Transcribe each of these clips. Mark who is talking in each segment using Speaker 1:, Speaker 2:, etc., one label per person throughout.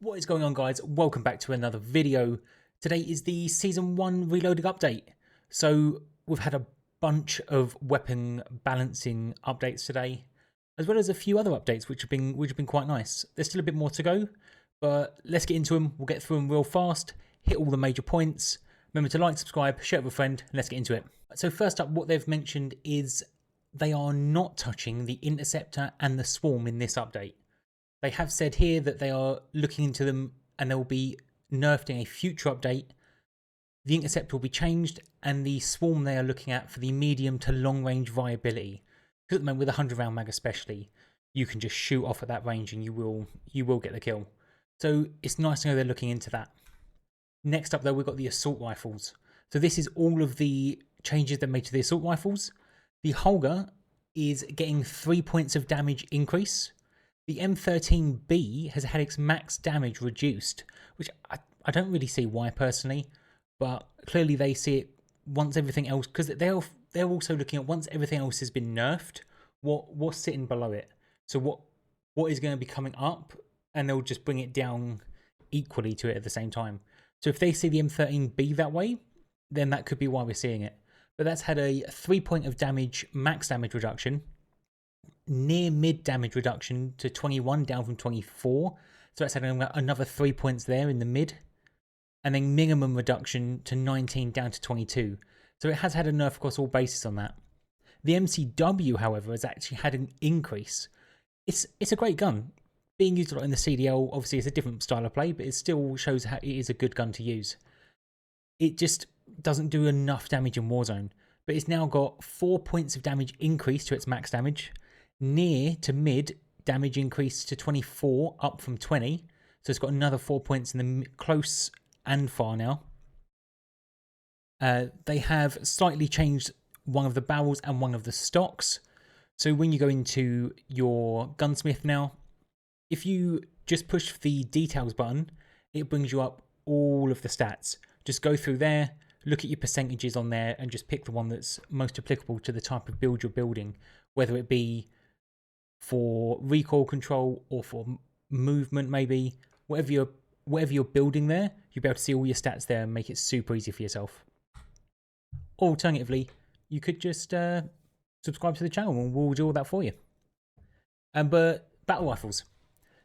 Speaker 1: What is going on, guys? Welcome back to another video. Today is the Season 1 Reloading update. So we've had a bunch of weapon balancing updates today, as well as a few other updates which have been quite nice. There's still a bit more to go, but let's get into them. We'll get through them real fast, hit all the major points. Remember to like, subscribe, share with a friend, and let's get into it. So first up, what they've mentioned is they are not touching the Interceptor and the Swarm in this update. They have said here that they are looking into them and they will be nerfed in a future update. The Interceptor will be changed, and the Swarm they are looking at for the medium to long range viability. Because at the moment, with a 100 round mag especially, you can just shoot off at that range and you will get the kill. So it's nice to know they're looking into that. Next up though, we've got the assault rifles. So this is all of the changes they made to the assault rifles. The Holger is getting 3 points of damage increase. The M13B has had its max damage reduced, which I don't really see why personally, but clearly they see it once everything else, because they're also looking at once everything else has been nerfed, what's sitting below it. So what is going to be coming up, and they'll just bring it down equally to it at the same time. So if they see the M13B that way, then that could be why we're seeing it. But that's had a 3 point of damage, max damage reduction. Near mid damage reduction to 21 down from 24, so that's had another 3 points there in the mid, and then minimum reduction to 19 down to 22, so it has had a nerf across all bases on that. The MCW, however, has actually had an increase. It's a great gun, being used a lot in the CDL. Obviously it's a different style of play, but it still shows how it is a good gun to use. It just doesn't do enough damage in Warzone, but it's now got 4 points of damage increase to its max damage. Near to mid damage increase to 24, up from 20. So it's got another 4 points in the close and far now. They have slightly changed one of the barrels and one of the stocks. So when you go into your gunsmith now, if you just push the details button, it brings you up all of the stats. Just go through there, look at your percentages on there, and just pick the one that's most applicable to the type of build you're building, whether it be for recoil control or for movement, maybe whatever you're building there, you'll be able to see all your stats there and make it super easy for yourself. Alternatively, you could just subscribe to the channel and we'll do all that for you. But battle rifles.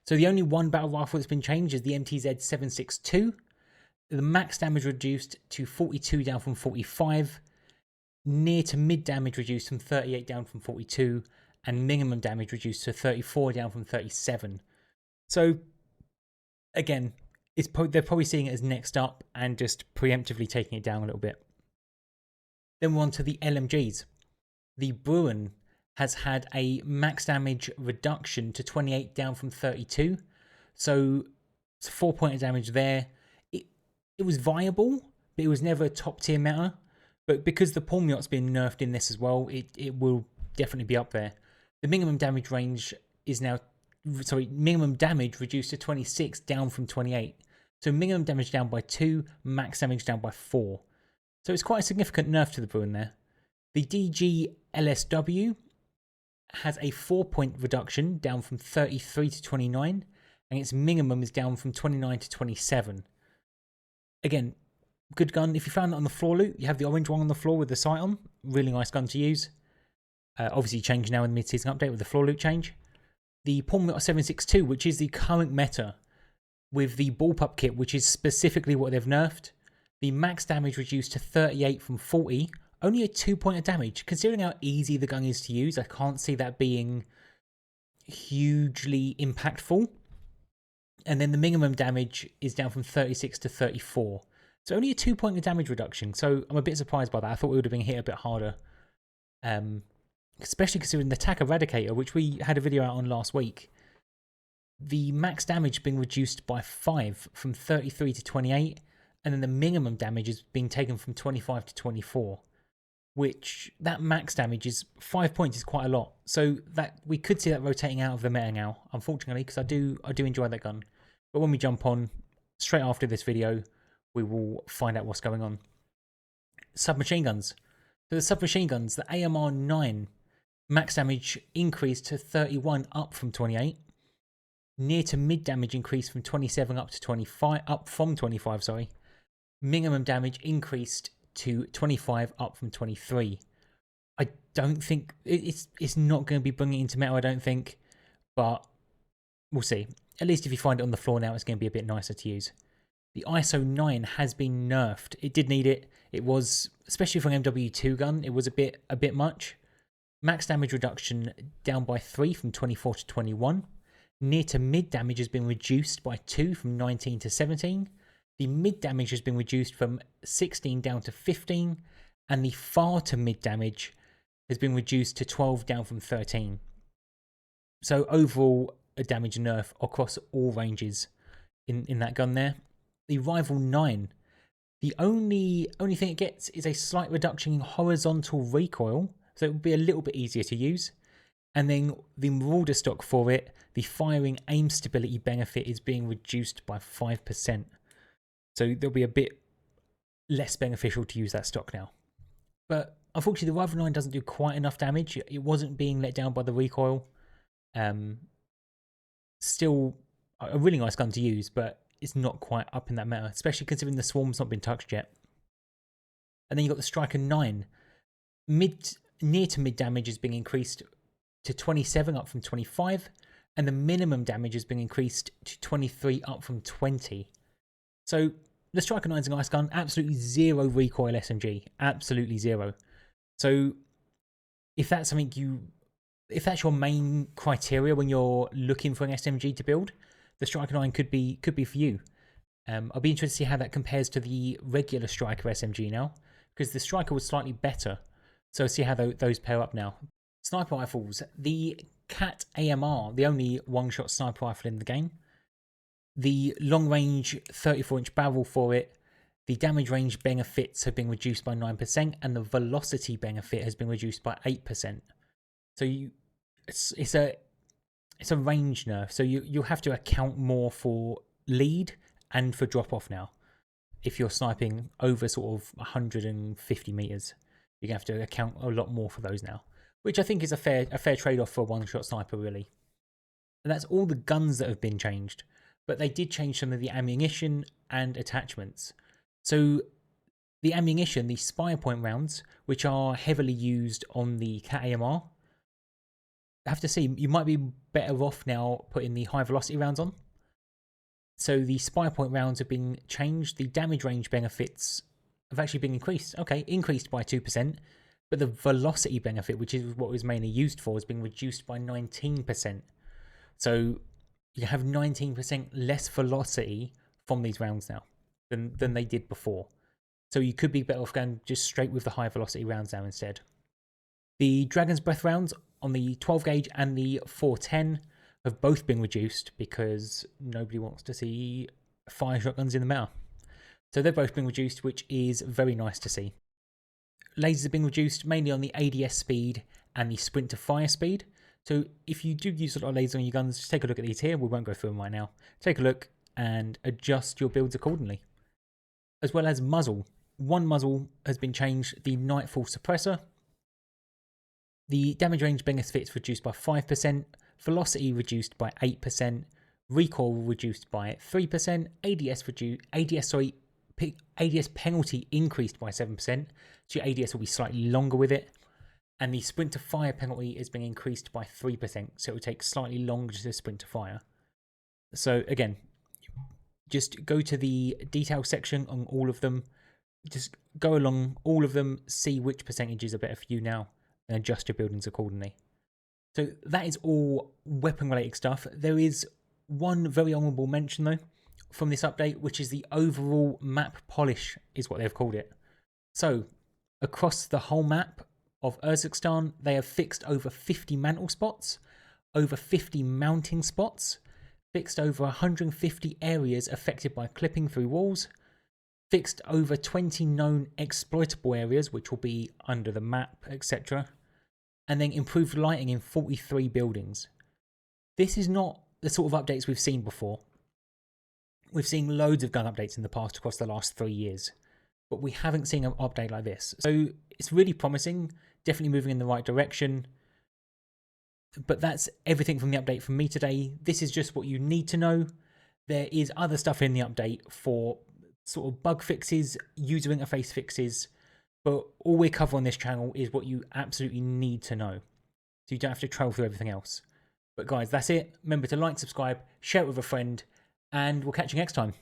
Speaker 1: So the only one battle rifle that's been changed is the MTZ 762. The max damage reduced to 42 down from 45. Near to mid damage reduced from 38 down from 42. And minimum damage reduced to 34 down from 37. So again, they're probably seeing it as next up and just preemptively taking it down a little bit. Then we're on to the LMGs. The Bruin has had a max damage reduction to 28 down from 32. So it's 4 point of damage there. It was viable, but it was never a top tier meta. But because the Palmiot's been nerfed in this as well, it will definitely be up there. The minimum damage range is now, minimum damage reduced to 26 down from 28. So minimum damage down by 2, max damage down by 4. So it's quite a significant nerf to the Bruin there. The DG LSW has a 4 point reduction down from 33 to 29, and its minimum is down from 29 to 27. Again, good gun. If you found that on the floor loot, you have the orange one on the floor with the sight on. Really nice gun to use. Obviously changed now in the mid-season update with the floor loot change. The Palmiot 762, which is the current meta, with the bullpup kit, which is specifically what they've nerfed. The max damage reduced to 38 from 40. Only a 2 point of damage. Considering how easy the gun is to use, I can't see that being hugely impactful. And then the minimum damage is down from 36 to 34. So only a 2 point of damage reduction. So I'm a bit surprised by that. I thought we would have been hit a bit harder. Especially considering the attack eradicator, which we had a video out on last week. The max damage being reduced by 5 from 33 to 28, and then the minimum damage is being taken from 25 to 24, which that max damage is 5 points is quite a lot. So that we could see that rotating out of the meta now, unfortunately, because I do enjoy that gun. But when we jump on straight after this video, we will find out what's going on. Submachine guns. So the submachine guns, the AMR 9 max damage increased to 31, up from 28. Near to mid damage increased from 27 up to 25, up from 25, sorry. Minimum damage increased to 25 up from 23. I don't think it's not going to be bringing it into meta, I don't think, but we'll see. At least if you find it on the floor now, it's going to be a bit nicer to use. The ISO 9 has been nerfed. It did need it. It was, especially for an MW2 gun, it was a bit much. Max damage reduction down by 3 from 24 to 21. Near to mid damage has been reduced by 2 from 19 to 17. The mid damage has been reduced from 16 down to 15. And the far to mid damage has been reduced to 12 down from 13. So overall, a damage nerf across all ranges in that gun there. The Rival 9, the only thing it gets is a slight reduction in horizontal recoil, so it will be a little bit easier to use. And then the Marauder stock for it, the firing aim stability benefit is being reduced by 5%. So there'll be a bit less beneficial to use that stock now. But unfortunately, the Rival 9 doesn't do quite enough damage. It wasn't being let down by the recoil. Still a really nice gun to use, but it's not quite up in that meta, especially considering the Swarm's not been touched yet. And then you've got the Striker 9. Near to mid damage has been increased to 27 up from 25, and the minimum damage has been increased to 23 up from 20. So the Striker 9 is a nice gun, absolutely zero recoil SMG, absolutely zero. So if that's something if that's your main criteria when you're looking for an SMG to build, the Striker 9 could be for you. I'll be interested to see how that compares to the regular Striker SMG now, because the Striker was slightly better. So see how those pair up now. Sniper rifles. The Cat AMR, the only one-shot sniper rifle in the game. The long-range 34-inch barrel for it. The damage range benefits have been reduced by 9%, and the velocity benefit has been reduced by 8%. So it's a range nerf, so you'll have to account more for lead and for drop off now. If you're sniping over sort of 150 meters, you're gonna have to account a lot more for those now, which I think is a fair trade off for a one-shot sniper, really. And that's all the guns that have been changed, but they did change some of the ammunition and attachments. So the ammunition, the spire point rounds, which are heavily used on the Cat AMR, I have to say, you might be better off now putting the high velocity rounds on. So the spire point rounds have been changed. The damage range benefits have actually been increased. Okay, increased by 2%, but the velocity benefit, which is what it was mainly used for, has been reduced by 19%. So you have 19% less velocity from these rounds now than they did before. So you could be better off going just straight with the high velocity rounds now instead. The Dragon's Breath rounds on the 12 gauge and the 410 have both been reduced because nobody wants to see fire shotguns in the meta. So they've both been reduced, which is very nice to see. Lasers have been reduced mainly on the ADS speed and the sprint to fire speed. So if you do use a lot of lasers on your guns, just take a look at these here. We won't go through them right now. Take a look and adjust your builds accordingly. As well as muzzle. One muzzle has been changed, the Nightfall suppressor. The damage range benefits reduced by 5%, velocity reduced by 8%, recoil reduced by 3%, ADS penalty increased by 7%, so your ADS will be slightly longer with it, and the sprint to fire penalty has been increased by 3%, so it will take slightly longer to sprint to fire. So again, just go to the detail section on all of them, just go along all of them, see which percentages are better for you now, and adjust your buildings accordingly. So that is all weapon related stuff. There is one very honourable mention though from this update, which is the overall map polish is what they've called it. So across the whole map of Urzikstan, they have fixed over 50 mantle spots, over 50 mounting spots, fixed over 150 areas affected by clipping through walls, fixed over 20 known exploitable areas which will be under the map, etc. And then improved lighting in 43 buildings. This is not the sort of updates we've seen before. We've seen loads of gun updates in the past across the last 3 years, but we haven't seen an update like this. So it's really promising, definitely moving in the right direction. But that's everything from the update from me today. This is just what you need to know. There is other stuff in the update for sort of bug fixes, user interface fixes, but all we cover on this channel is what you absolutely need to know. So you don't have to trail through everything else. But guys, that's it. Remember to like, subscribe, share it with a friend, and we'll catch you next time.